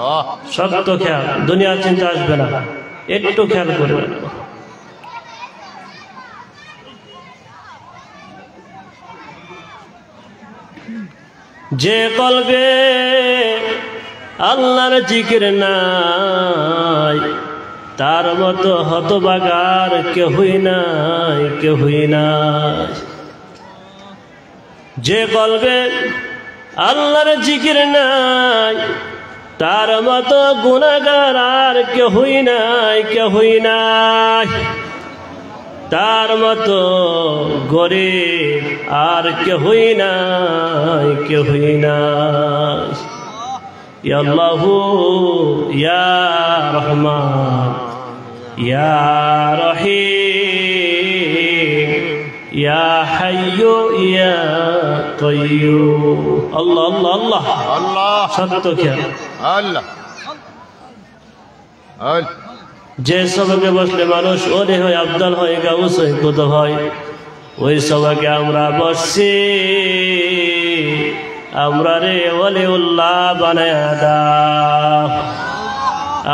আল্লাহ সত্য খেয়াল, দুনিয়ার চিন্তা আসবে না, একটু খেয়াল করবেন। যে কলবে আল্লাহর জিকির নাই, তার মতো হতভাগার কেহই নাই, কেহই নাই। যে কলবে আল্লাহর জিকির নাই, তার মতো গুনাহগার আর কেহই নাই, কেহই নাই। তার মতো গরিব আর কেহই নাই, কেহই নাই। ইয়া আল্লাহু ইয়া রহমান ইয়া রহিম ইয়া হাইয়্যু ইয়া কাইয়্যুম। আল্লাহ আল্লাহ আল্লাহ আল্লাহ সত্য খেয়াল। আল্লাহ আল্লাহ যে সবাকে বসলে মানুষ ওলি হয়, আব্দাল হয়, গাউস হয়, কুতুব হয়, ওই সবাকে আমরা বসছি, আমরা রে ওলিউল্লাহ বানায়া দাও,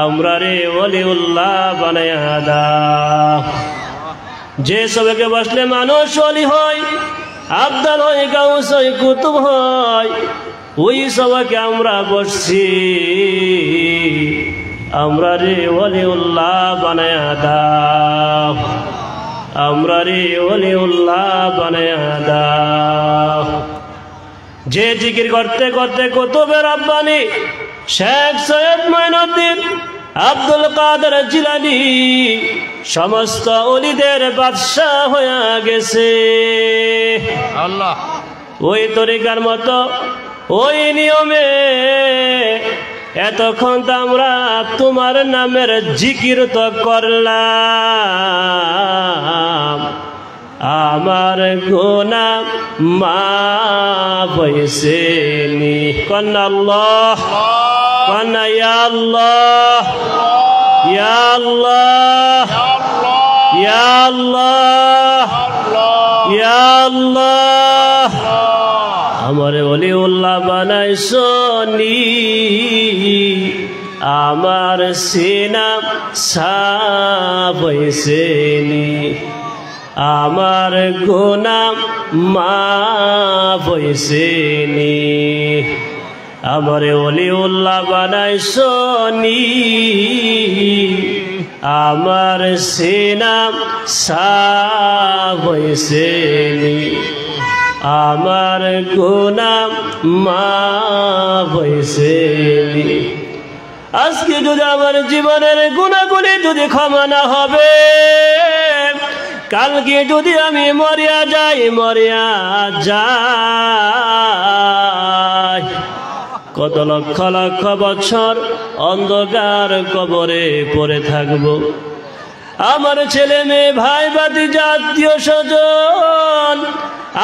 আমরা রে ওলিউল্লাহ বানায়া দাও। যে সবাকে বসলে মানুষ ওলি হয়, আব্দাল হয়, গাউস হয়, কুতুব হয়, ওই সবাকে আমরা বসছি, আমরা রে ওলিউল্লাহ বানায়া দাও, আমরা রে ওলিউল্লাহ বানায়া দাও। যে জিকির করতে করতে কুতুবে রব্বানি শেখ সৈয়দ মঈনুদ্দিন আব্দুল কাদের জিলানী সমস্ত ওলিদের বাদশাহ হয়ে গেছে, আল্লাহ ওই তরিকার মতো ওই নিয়মে এতক্ষণ তো আমরা তোমার নামের জিকির তো করলাম, আমার গুনাহ মাফ হইছেনি। কন্না আল্লাহ, কন্না ইয়া আল্লাহ, ইয়া আল্লাহ, ইয়া আল্লাহ, ইয়া আল্লাহ। আমারে ওলিউল্লাহ বানাইছনি, আমার সিনা সাফ হইছেনি, আমার গুনাহ মাফ হইছেনি। আমারে ওলিউল্লাহ বানাইছনি, আমার সিনা সাফ হইছেনি, আমার গুনাহ মাফ হইছেনি। আজকে যদি আমার জীবনের গুনাহগুলি যদি ক্ষমা না হবে, কালকে যদি আমি মরিয়া যাই, মরিয়া যাই, কত লক্ষ লক্ষ বছর অন্ধকার কবরে পড়ে থাকব। আমার ছেলে মেয়ে ভাই ভাতিজা আত্মীয় স্বজন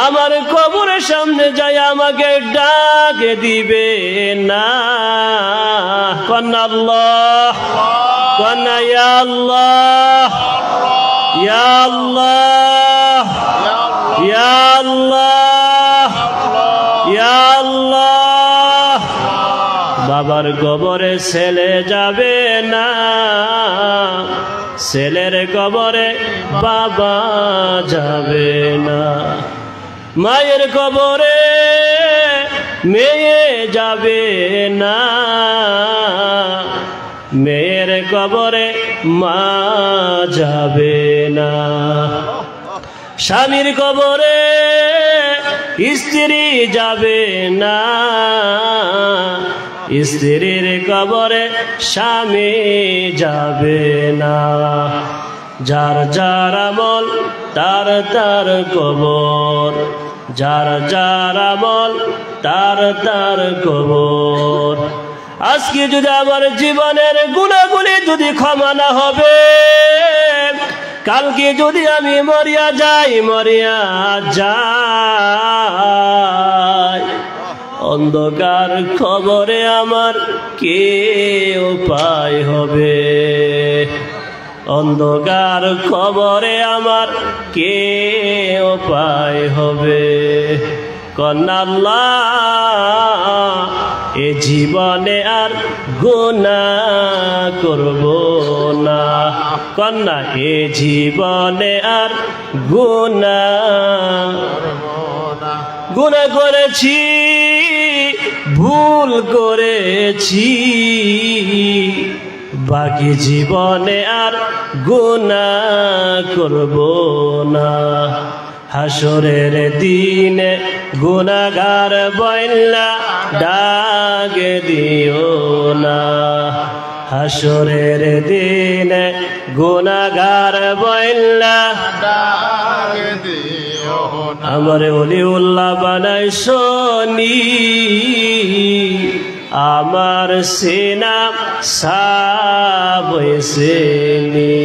আমার কবরের সামনে যাই আমাকে ডাকে দিবে না। কন্না আল্লাহ, কন্না ইয়া আল্লাহ, ইয়া আল্লাহ, ইয়া আল্লাহ, ইয়া আল্লাহ। বাবার কবরে ছেলে যাবে না, ছেলের কবরে বাবা যাবে না, মায়ের কবরে মেয়ে যাবে না, মেয়ের কবরে মা যাবে না, স্বামীর কবরে স্ত্রী যাবে না, স্ত্রীর কবরে স্বামী যাবে না। যার যার আমল তার তার কবর, যার যার আমল তার তার কবর। আজকে যদি আমার জীবনের গুনাহগুলি যদি ক্ষমা না হবে, কালকে যদি আমি মরিয়া যাই, মরিয়া যাই, অন্ধকার খবরে আমার কে উপায় হবে, অন্ধকার খবরে আমার কে উপায় হবে। কন্যা আল্লাহ এ জীবনে আর গুনাহ করব না, কন্যা এ জীবনে আর গুনাহ করেছি, ভুল করেছি, বাকি জীবনে আর গুনাহ করব না। হাসরের দিনে গুনাহগার বইলা ডাকে দিও না, হাসরের দিনে গুনাহগার বইলা ডাকে দিও না। আমারে ওলিউল্লাহ বানাইছনি, আমার সিনা সাফ হইছেনি,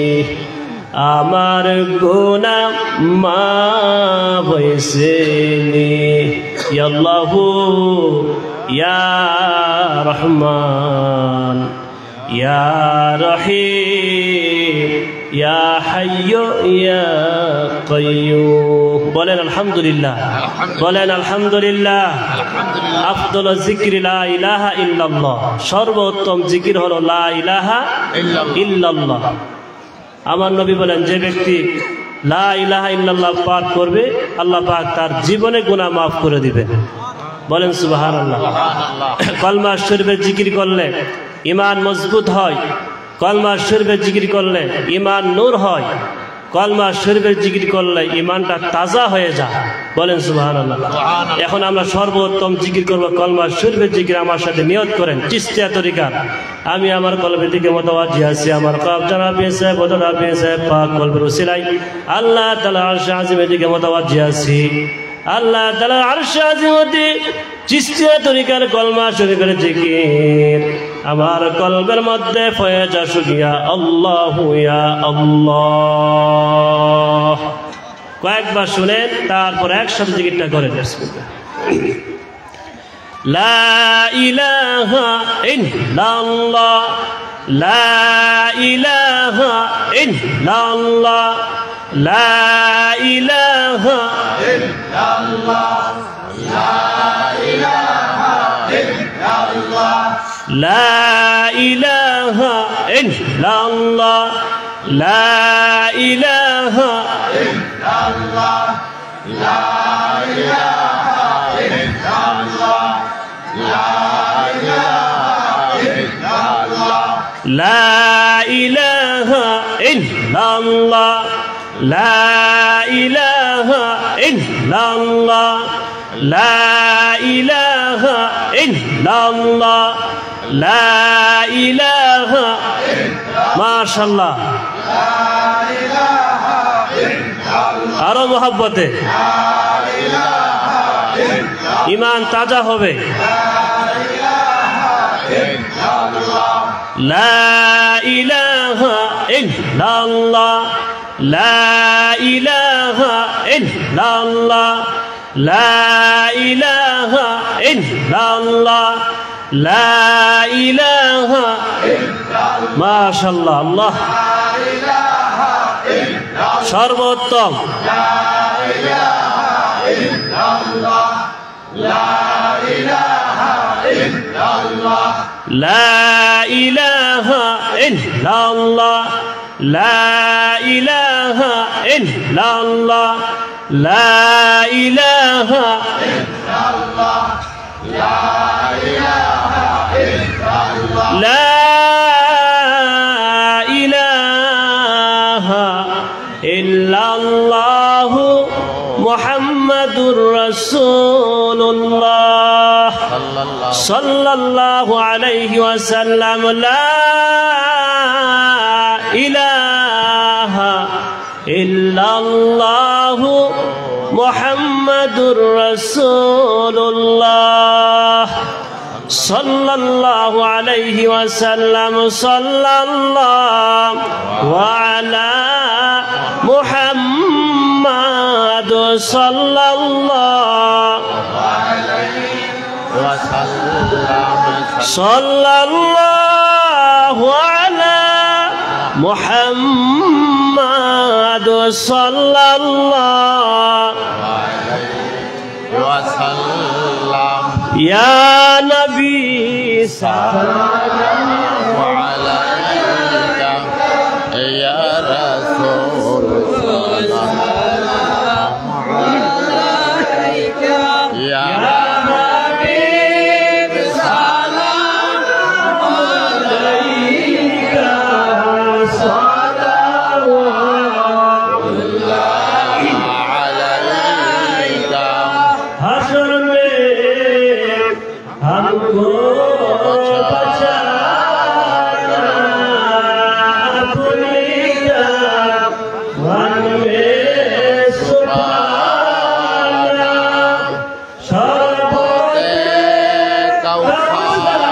আমার গুনাহ মাফ হইছেনি। ইয়া আল্লাহু ইয়া রহমান ইয়া রহিম ইয়া হাইয়্যু ইয়া কাইয়্যুম। বলেন আলহামদুলিল্লাহ, বলেন আলহামদুলিল্লাহ। আফদল যিকরি লা ইলাহা ইল্লাল্লাহ, সর্বোত্তম জিকির হলো লা ইলাহা ইল্লাল্লাহ। আমার নবী বলেন, যে ব্যক্তি লা ইলাহা ইল্লাল্লাহ পাঠ করবে আল্লাহ পাক তার জীবনে গুনাহ মাফ করে দিবেন। বলেন সুবহানাল্লাহ। কলমা শরীফের জিকির করলে ঈমান মজবুত হয়, কলমা শরীফের জিকির করলে ঈমান নূর হয়, কলমা শরীফের জিকির করলে ঈমানটা তাজা হয়ে যায়। বলেন সুবহানাল্লাহ। এখন আমরা সর্বোত্তম জিকির করব কলমা শরীফের জিকির। আমার সাথে নিয়ত করেন চিশতিয়া তরিকার। আমি আমার কলবের দিকে মুতাওয়াজ্জি আছি, আমার কলব জানাবি সাহেব বদরাবি সাহেব পাক কলবের উসিলাই আল্লাহ তাআলা আরশ আজিমের দিকে মুতাওয়াজ্জি আছি। আল্লাহ তাআলা আরশ আজিমতে চিশতিয়া তরিকার কলমা শরীফের জিকির আমার কলবের মধ্যে ফয়েজ আসুক। ইয়া আল্লাহু ইয়া আল্লাহ। কয়েকবার শুনেন, তারপর একসাথে জিকিরটা করেন। লা ইলাহা ইল্লাল্লাহ, লা ইলাহা ইল্লাল্লাহ, লা ইলাহা ইল্লাল্লাহ, লা ইলাহা ইল্লাল্লাহ, লা ইলাহা ইল্লাল্লাহ, লা ইলাহা ইল্লাল্লাহ, লা ইলাহা ইল্লাল্লাহ, লা ইলাহা ইল্লাল্লাহ, লা ইলাহা ইল্লাল্লাহ, লা ইলাহা ইল্লাল্লাহ, লা ইলাহা ইল্লাল্লাহ। মাশাআল্লাহ, আরো মোহাব্বতে ঈমান তাজা হবে। লা ইলাহা ইল্লাল্লাহ, লা ইলাহা ইল্লাল্লাহ, লা ইলাহা ইল্লাল্লাহ, লা ইলাহা ইল্লাল্লাহ। মাশাআল্লাহ, আল্লাহ সর্বোত্তম। লা ইলাহা ইল্লাল্লাহ, লা ইলাহা ইল্লাল্লাহ, লা ইলাহা ইল্লাল্লাহ, লা ইলাহা ইল্লাল্লাহ, লা ইলাহা ইল্লাল্লাহ, লা ইলাহা ইল্লাল্লাহ, লা ইলাহা ইল্লাল্লাহ মুহাম্মাদুর রাসূলুল্লাহ সাল্লাল্লাহু আলাইহি ওয়াসাল্লাম। লা ইলাহা ইল্লাল্লাহ মুহাম্মাদুর রাসূলুল্লাহ সাল্লাল্লাহু আলাইহি ওয়াসাল্লাম। সাল্লাল্লাহু আলা মুহাম্মাদ সাল্লাল্লাহু আলাইহি ওয়াসাল্লাম। সাল্লাল্লাহু আলা মুহাম্মাদ সাল্লাল্লাহু আলাইহি وسلم يا نبي سلام عليك يا رسول سلام عليك يا حبيب سلام عليك صلوات الله عليك حشر में हमको बचाना अपनी वन में सुभाना शरबते कौसार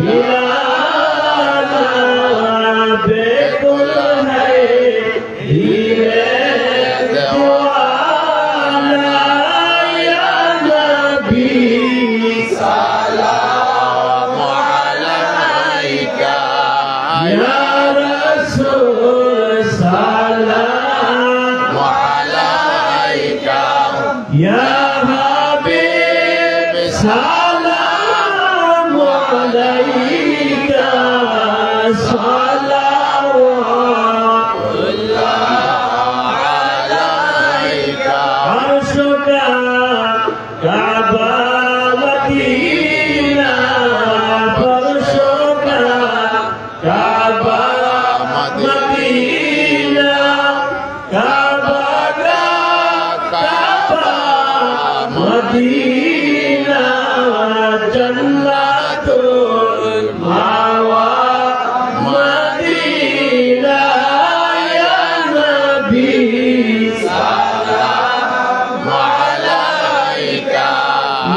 पिलाना बेकुल है हीरे दीवाना या नबी سلام عليك या रसूल सलाम عليك या हबीब सलाम अलैका सलावत عليك अर्शुका काबा मदीना फर्शुका काबा मदीना काबा काबा मदीना जन्नतुल मावा मदीना या नबी سلام عليك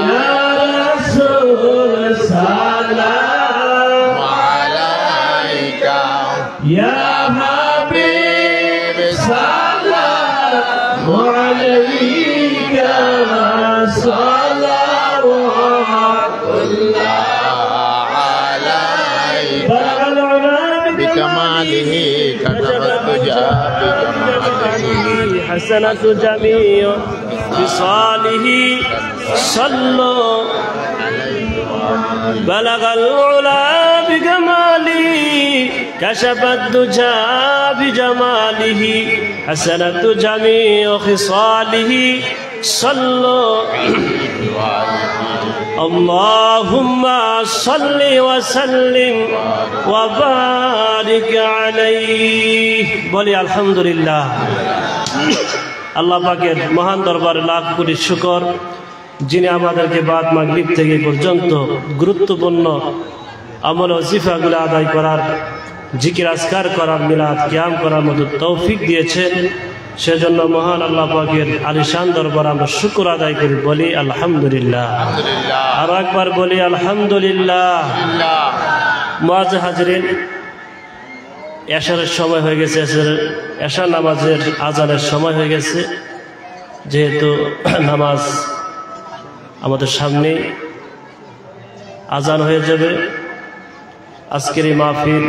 या रसूल सलाम عليك या हबीब सलाम अलैका सलावत عليك بلغ العلا بكماله كتب الدجى بجماله حسنة جميع بصاله صلوا بلغ العلا بجماله كشف الدجى بجماله حسنة جميع خصاله صلوا اللهم صل وسلم وبارك عليه বলি আলহামদুলিল্লাহ। আল্লাহ পাকের মহান দরবারে লাখ কোটি শুকর, যিনি আমাদেরকে বাদ মাগরিব থেকে পর্যন্ত গুরুত্বপূর্ণ আমল ওজিফাগুলো আদায় করার, জিকির আজকার করার, মিলাদ কিয়াম করার মতো তৌফিক দিয়েছেন। সেজন্য মহান আল্লাহ পাকের আলিশান দরবার আমরা শুকর আদায় করি, বলি আলহামদুলিল্লাহ। আর একবার বলি আলহামদুলিল্লাহ। মুআজ্জাজ হাজরিন, এশারের সময় হয়ে গেছে, এশার নামাজের আজানের সময় হয়ে গেছে। যেহেতু নামাজ আমাদের সামনে, আজান হয়ে যাবে। আজকের এই মাহফিল